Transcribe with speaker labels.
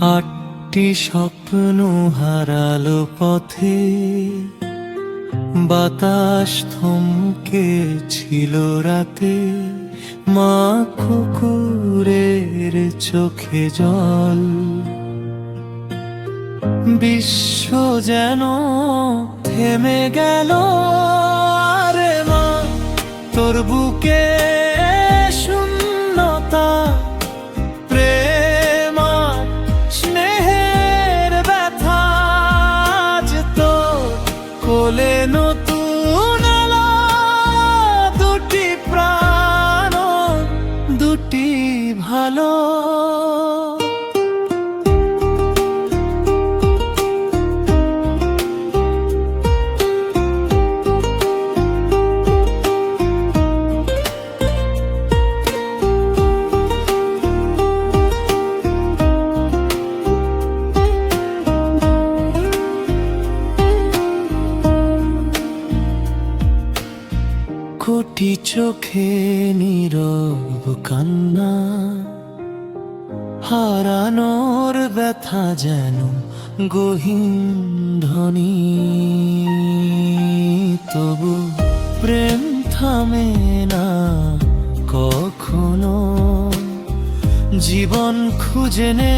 Speaker 1: আটটি স্বপ্ন হারালো পথে, বাতাস থমকে ছিল রাতে, মা কুকুরের চোখে জল। বিশ্ব যেন থেমে গেল, আরে মা তোর বুকে শূন্যতা, প্রেম আর স্নেহের ব্যথা। আজ তোর কোলে নতুন আলো, দুটি প্রাণ, দুটি ভালো। কোটি চোখে নীরব কান্না, হারানোর ব্যথা যেন গহীন ধ্বনি। তবু প্রেম থামে না কখনো, জীবন খুঁজে নে